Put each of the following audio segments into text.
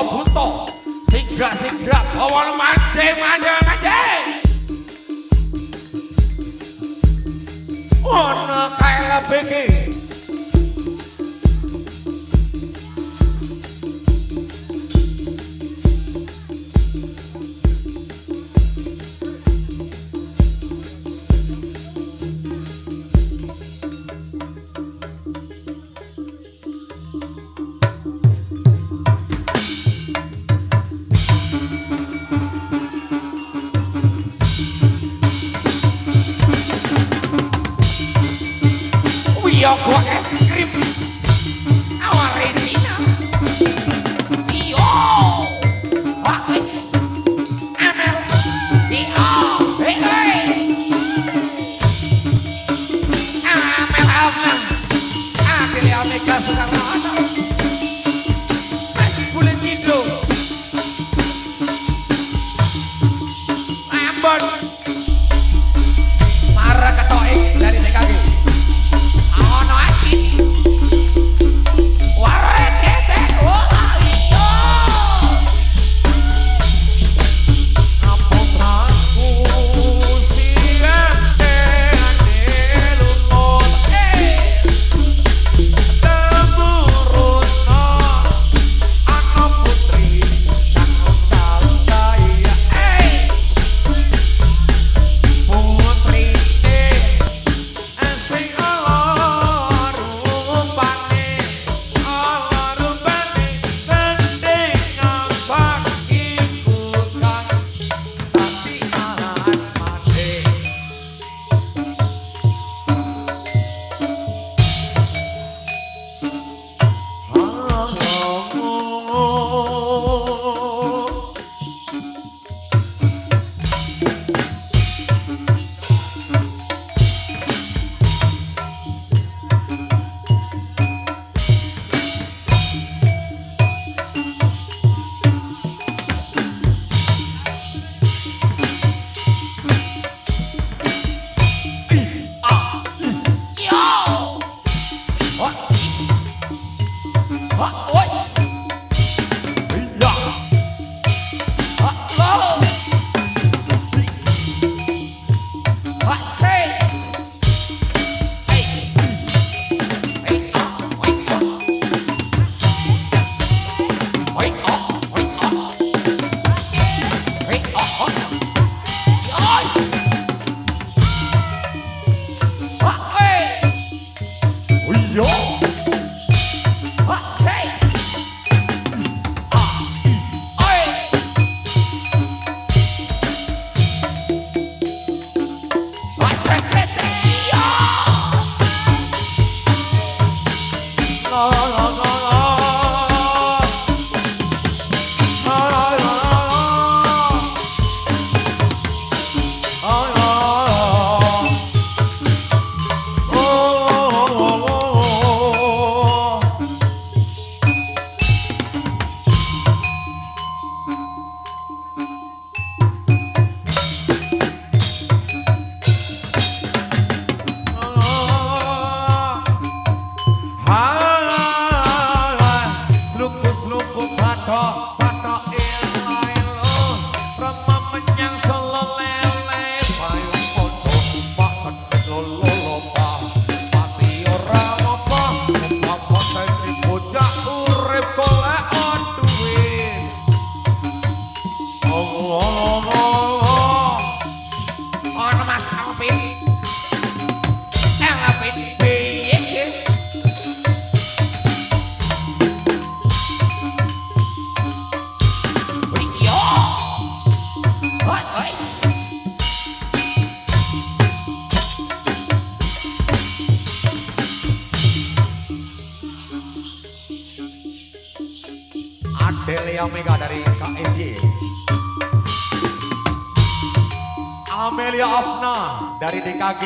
buto sigra bawa mancing ono kae lebih Yoko es krim awal resina iyo wakis amel iyo hei amel akhirnya Mega Soekarno mas kulit cido Ambon marah ketoik dari DKG ono aki warek kete iyo apotraku siente anelungon temurunno ana putri kang kaya putrine sing Adelia Mega dari KSY, Amelia Afna dari DKG,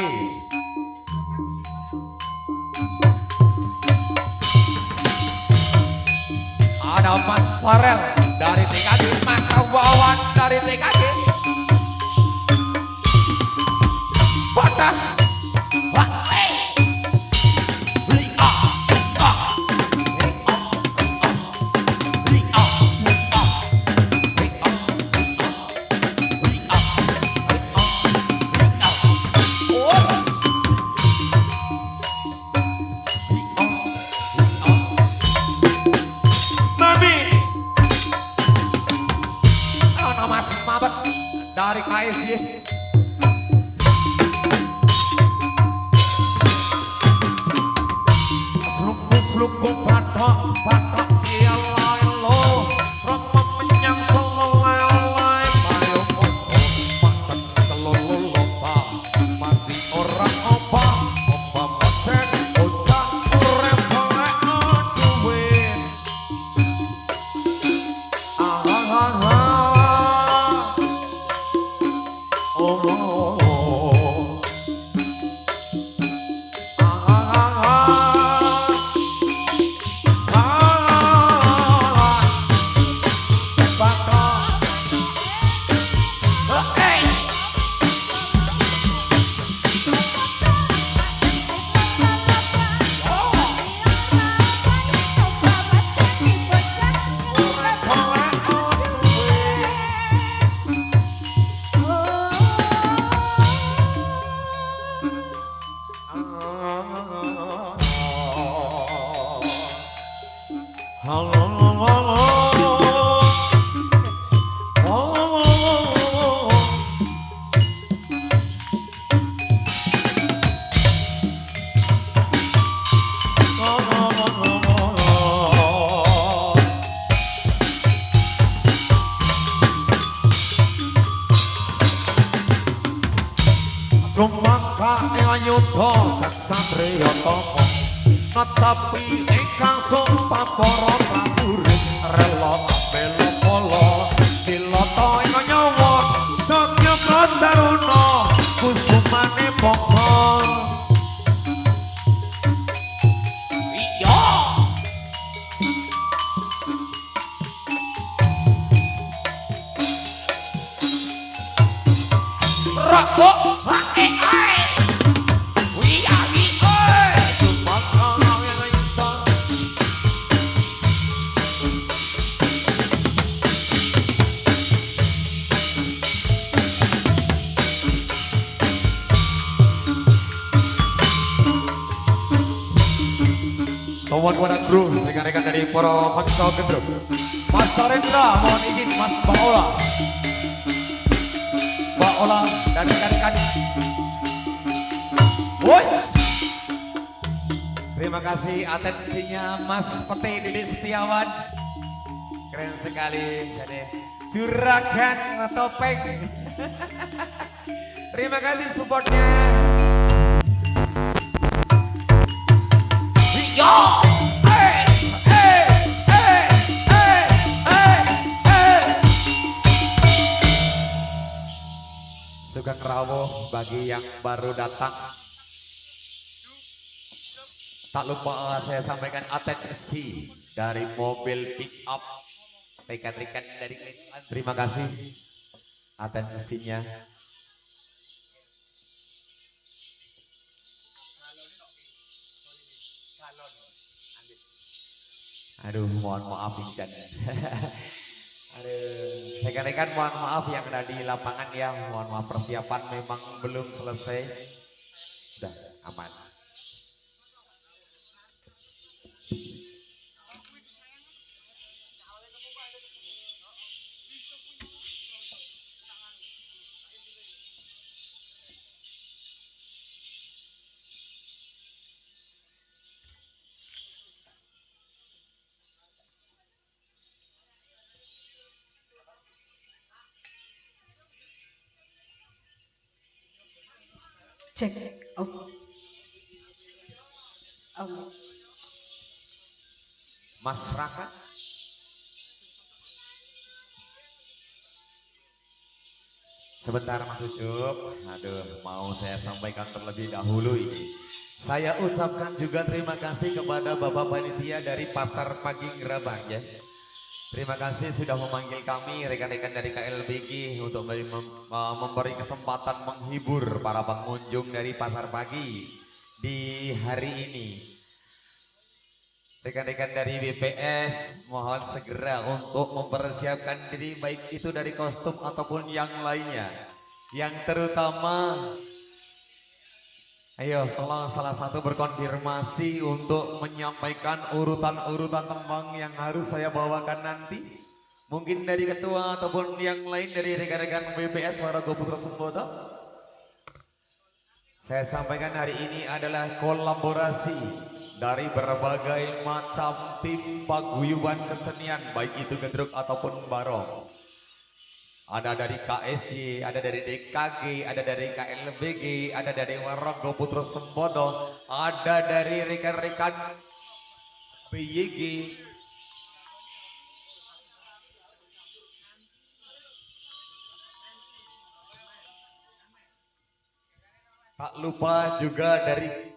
ada Mas Farel dari TKG, Mas Wawan dari TKG, Batas Sluku batok batok iyalah lo rama menyang selawai ayo moto makan telur lopa mati orang opa maten ojak urep oleh duwin Yudha saksatreya tapa netapi ingkang sumpah para prajurit rela bela pala dilata ing nyawa dagya pradaruna kusumane bangsa iya rakok Sowan kepada kru, rekan-rekan dari para Pakisau Gendruk Mas Tarendra, mohon izin Mas Mbak Ola dan rekan-rekan Wos. Terima kasih atensinya Mas Peti Didi Setiawan. Keren sekali, jadi juragan topeng. Terima kasih supportnya. Yo! Sugeng rawuh bagi yang baru datang. Tak lupa saya sampaikan atensi dari mobil pick up rekan-rekan dari terima kasih atensinya. Aduh, mohon maaf Incan. Aduh, rekan-rekan mohon maaf yang ada di lapangan ya, mohon maaf persiapan memang belum selesai. Sudah aman. Cek. Oh. Mas Raka. Sebentar Mas Ucup. Aduh, mau saya sampaikan terlebih dahulu ini. Saya ucapkan juga terima kasih kepada Bapak Panitia dari Pasar Pagi Gerabang ya. Terima kasih sudah memanggil kami rekan-rekan dari KLBG untuk memberi kesempatan menghibur para pengunjung dari Pasar Pagi di hari ini. Rekan-rekan dari BPS mohon segera untuk mempersiapkan diri baik itu dari kostum ataupun yang lainnya. Yang terutama ayo tolong salah satu berkonfirmasi untuk menyampaikan urutan-urutan tembang yang harus saya bawakan nanti. Mungkin dari ketua ataupun yang lain dari rekan-rekan BPS Warago Putra Sembodo. Saya sampaikan hari ini adalah kolaborasi dari berbagai macam tim paguyuban kesenian, baik itu gedruk ataupun barong. Ada dari KSY, ada dari DKG, ada dari KLBG, ada dari Warago Putra Sembodo, ada dari rekan-rekan BYG. Tak lupa juga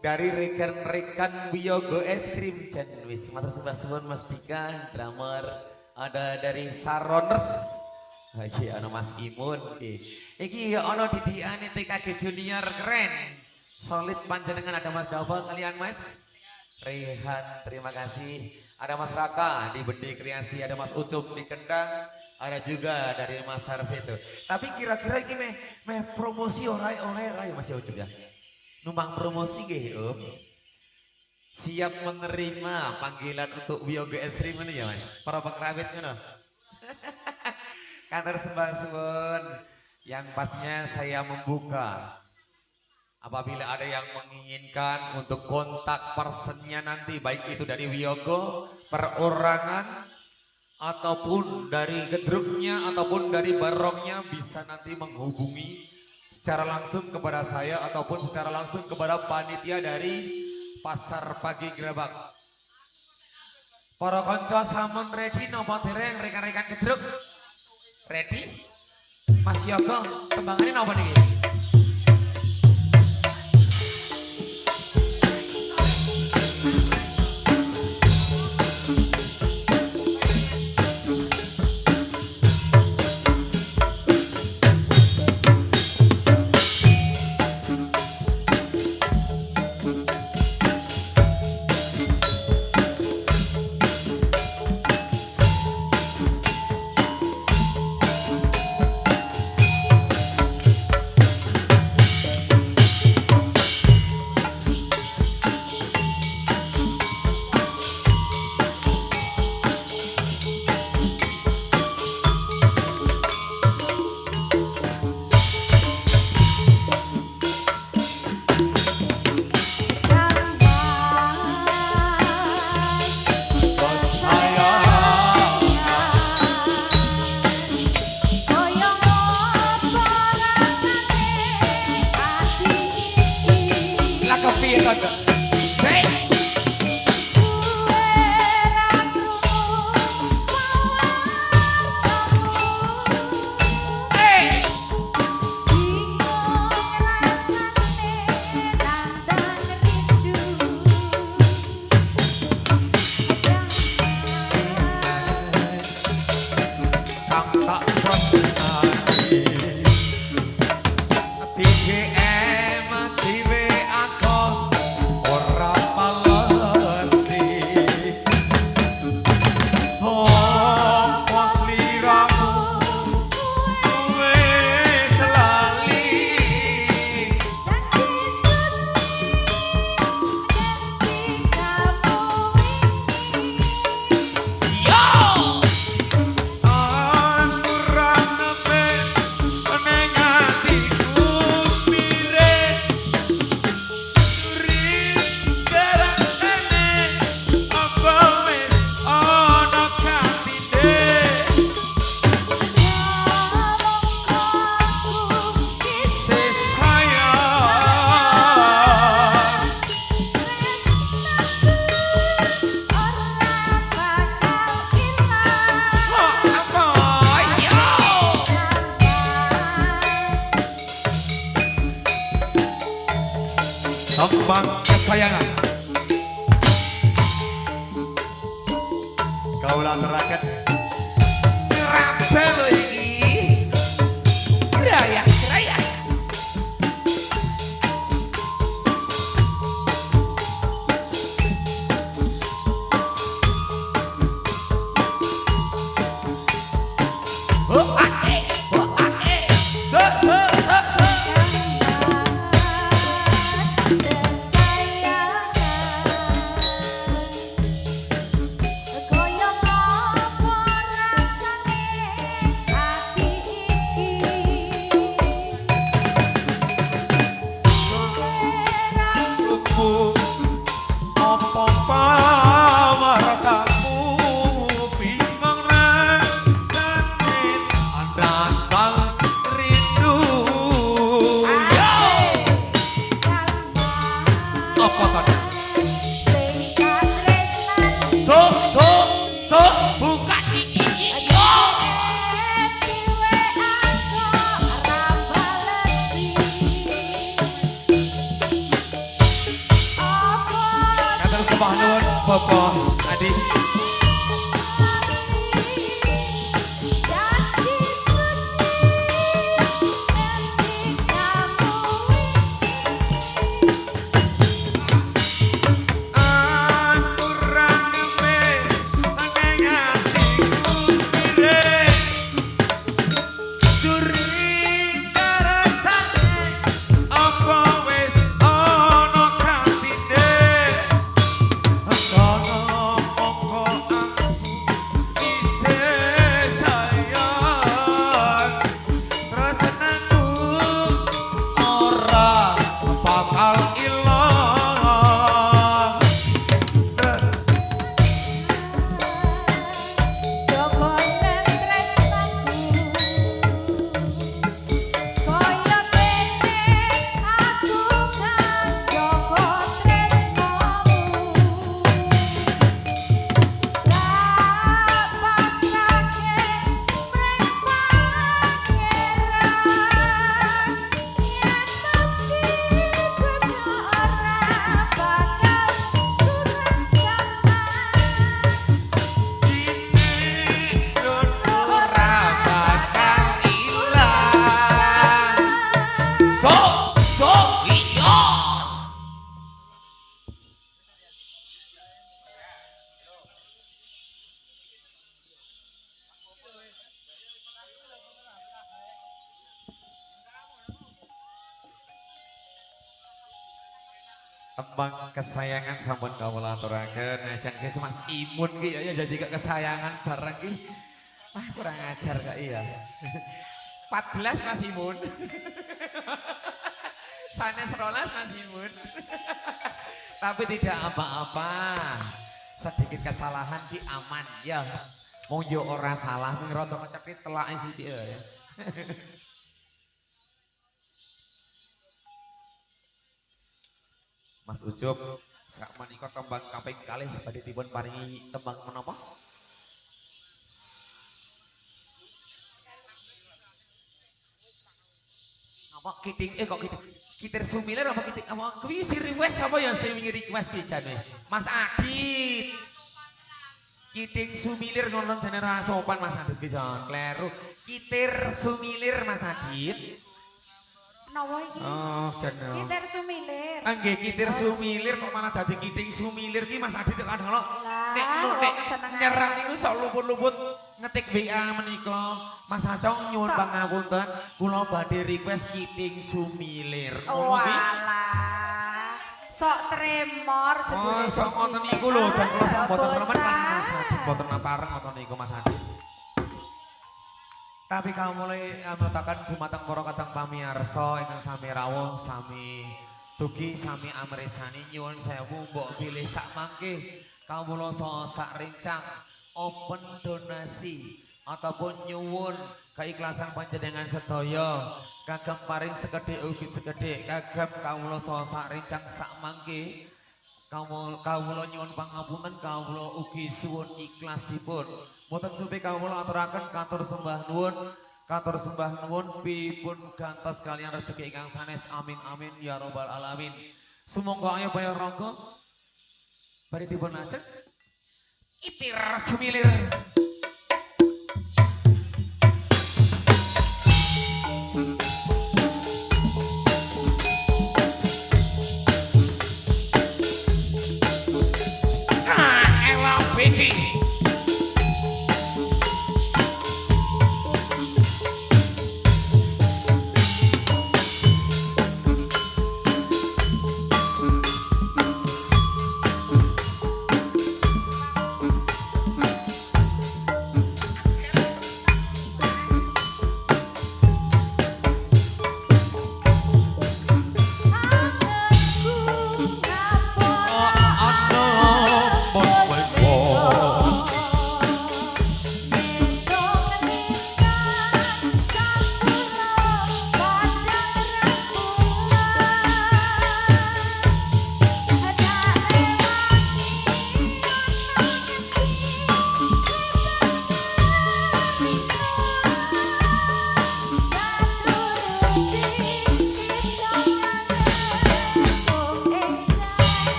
dari rekan-rekan Wiyogo Es Krim Jan wis matur sembah suwun Mas Dika, drummer, ada dari Saroners. Iki ana Mas Imun iki ana didikane TKG Junior keren. Solid panjenengan, ada Mas Dava kalian Mas Rehan, terima kasih. Ada Mas Raka di Bendi Kreasi, ada Mas Ucup di Kendang, ada juga dari Mas Harvito. Tapi kira-kira ini meh promosi oleh Mas Ucup ya. Numpang promosi nggih, Om. Siap menerima panggilan untuk Wiyogo Es Krim ini ya, Mas. Para pengrawit ngono. Kantor sembah suwun. Yang pastinya saya membuka apabila ada yang menginginkan untuk kontak personnya nanti, baik itu dari Wiyogo, perorangan, ataupun dari gedruknya, ataupun dari barongnya, bisa nanti menghubungi secara langsung kepada saya, ataupun secara langsung kepada panitia dari Pasar Pagi Gerabak. Para konco samun ready nopo dereng rekan-rekan gedruk? Ready? Mas Yogo, kembangannya nopo nih? Kembang kesayangan kaulah terakat kerasa lo ini raya raya Tembang kesayangan sampun kawula aturaken ajan ki Mas Imun ki ya jadi kesayangan bareng ki. Wah kurang ajar kak iya. 14 Mas Imun. Sanes 12 Mas Imun. Tapi tidak apa-apa. Sedikit kesalahan ki aman ya. Wong yo ora salah ngeroto kecepit telake sithik ya. Mas Ucup, sak menika tembang kaping kalih badhe dipun paringi tembang menapa? Apa kiting kok kiting kitir sumilir apa kiting apa kuwi si request apa ya sing wingi request pisan wis. Mas Adit. Kiting sumilir ngono jenenge ra sopan Mas Adit pisan. Kleru. Kitir sumilir Mas Adit. Nawa iki? Oh, jeneng. Kitir sumilir. Nggih kitir sumilir kok malah dadi kiting sumilir ki Mas Adit kan ngono. Nek nyerang niku sok luput-luput ngetik WA menika. Mas Acong nyuwun pangapunten kula badhe request kiting sumilir. Oh alah. Sok tremor jebule. Oh, sok ngoten niku lho, jan kula sok boten remen Mas Adit boten pareng ngoten niku Mas Adit. Tapi kamu mulai meletakkan dumateng para kadang pamirsa ingkang sami rawuh, sami dugi, sami amresani nyuwun sewu mbok pilih sak mangke kawula sak rincang open donasi ataupun nyuwun keikhlasan panjenengan sedaya kagem paring sekedhik ugi sekedhik kagem kawula sak rincang sak mangke kawula nyuwun pangapunten kawula ugi suwun ikhlasipun. Mboten supi kawula aturaken katur sembah nuwun pipun gantos kalian rezeki ingkang sanes amin amin ya robbal alamin. Sumangga ayo bayar rangga bari dipun ajeng itir sumilir. Ella baby.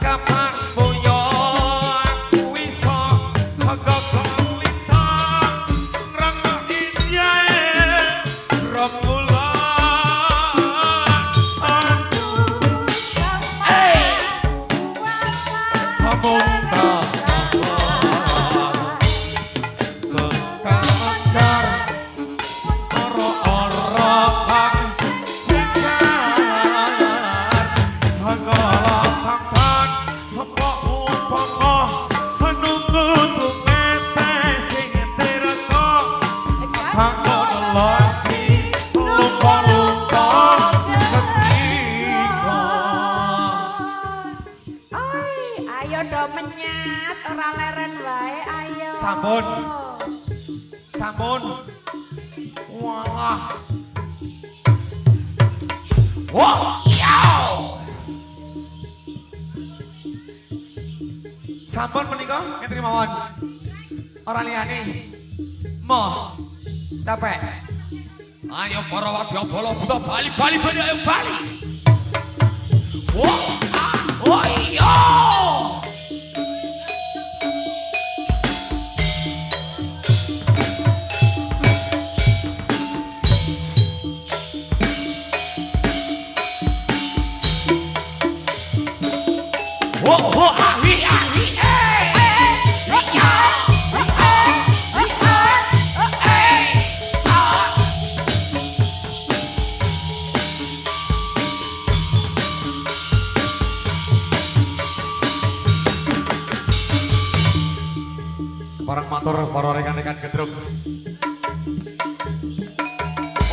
kapan boyo aku iso kegogol lintang rangga inyae rembulan aduh kamu tak sabar sekar ora-ora kang sikar hangala kangkan hempa-hempa menunggu tumete sing tereko kanggo nelasi lupa-lupa ketika Oi, ayo do menyat, ora leren wae, ayo. Sampun. Sampun. Walah. Wah, yow. Sampun menika ngentri mawon. Ora liyane. Moh. Capek. Ayo para wadya bala buta bali ayo bali. Wah, wah yo. Para matur, para rekan-rekan gedrung,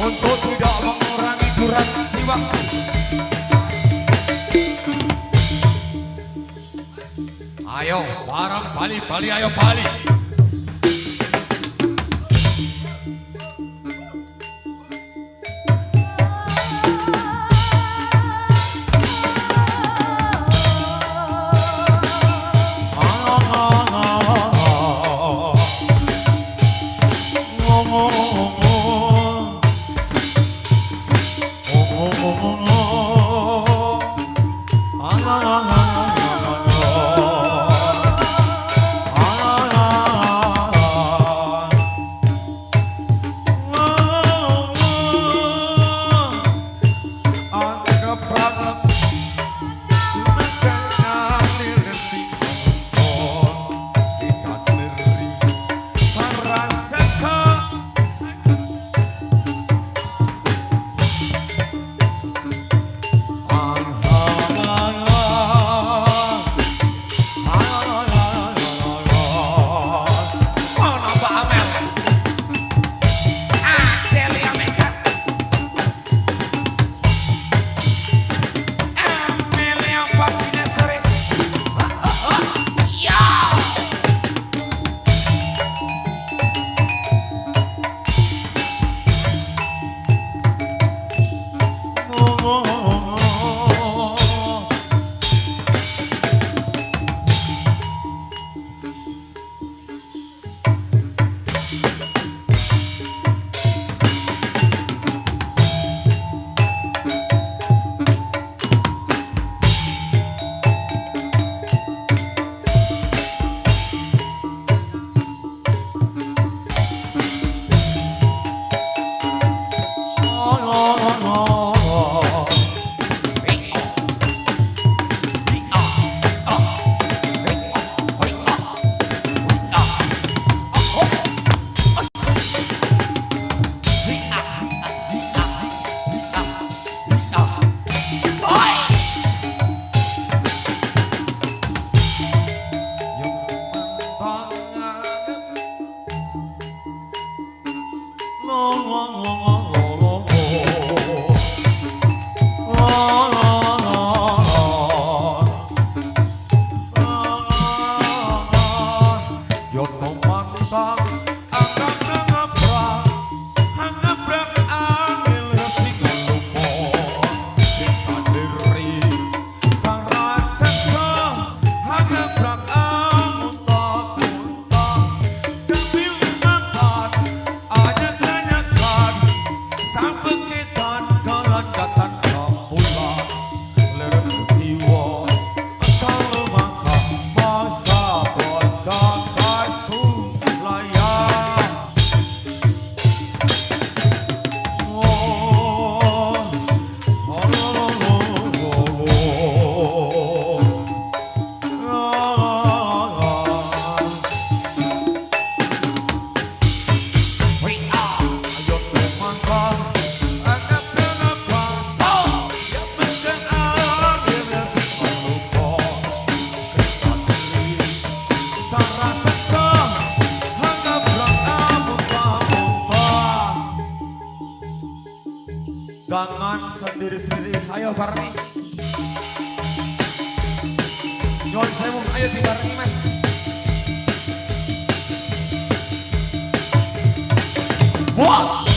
untuk tidak mengurangi durasi waktu, ayo bareng bali ayo bali. diri sendiri. Ayo barengi. Nyuwun sewu, ayo dibarengi Mas. Wow!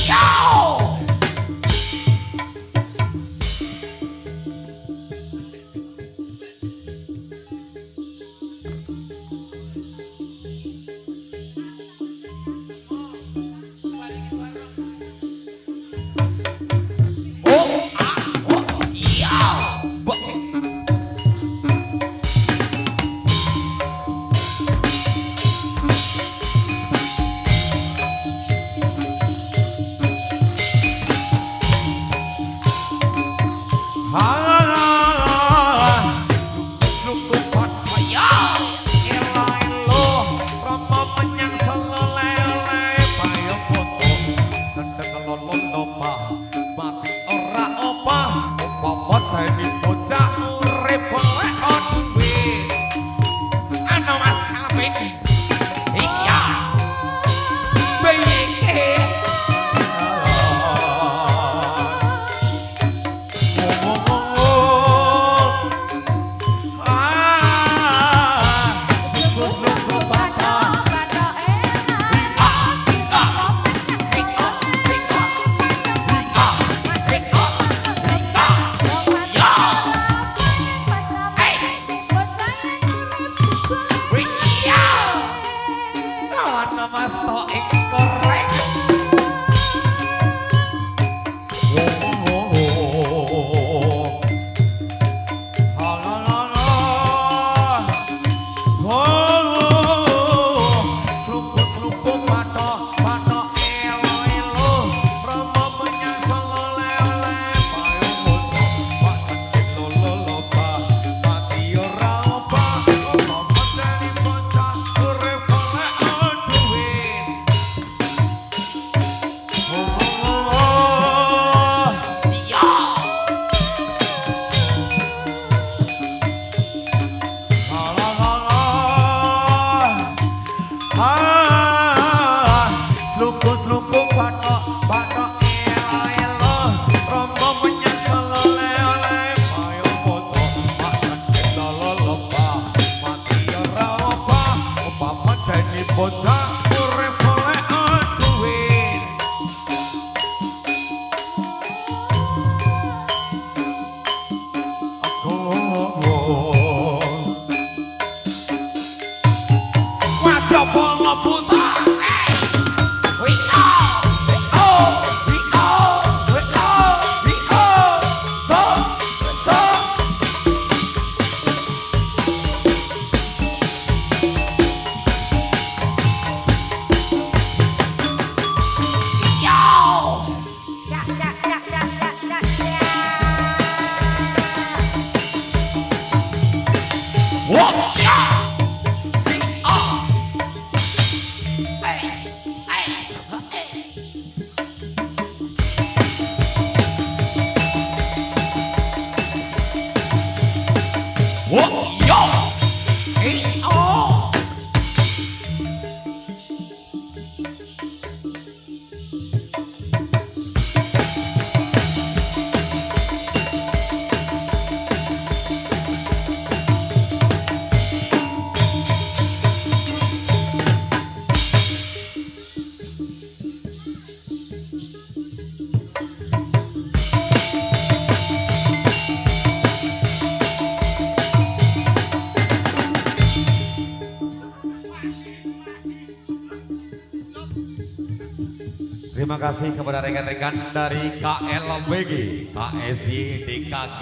Terima kasih kepada rekan-rekan dari KLBG, KSY, DKG,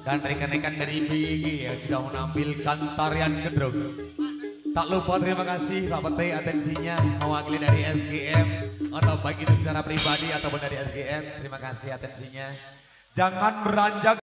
dan rekan-rekan dari BG yang sudah menampilkan tarian gedrung. Tak lupa terima kasih Pak Pete atensinya mewakili dari SGM, atau baik itu secara pribadi ataupun dari SGM. Terima kasih atensinya. Jangan beranjak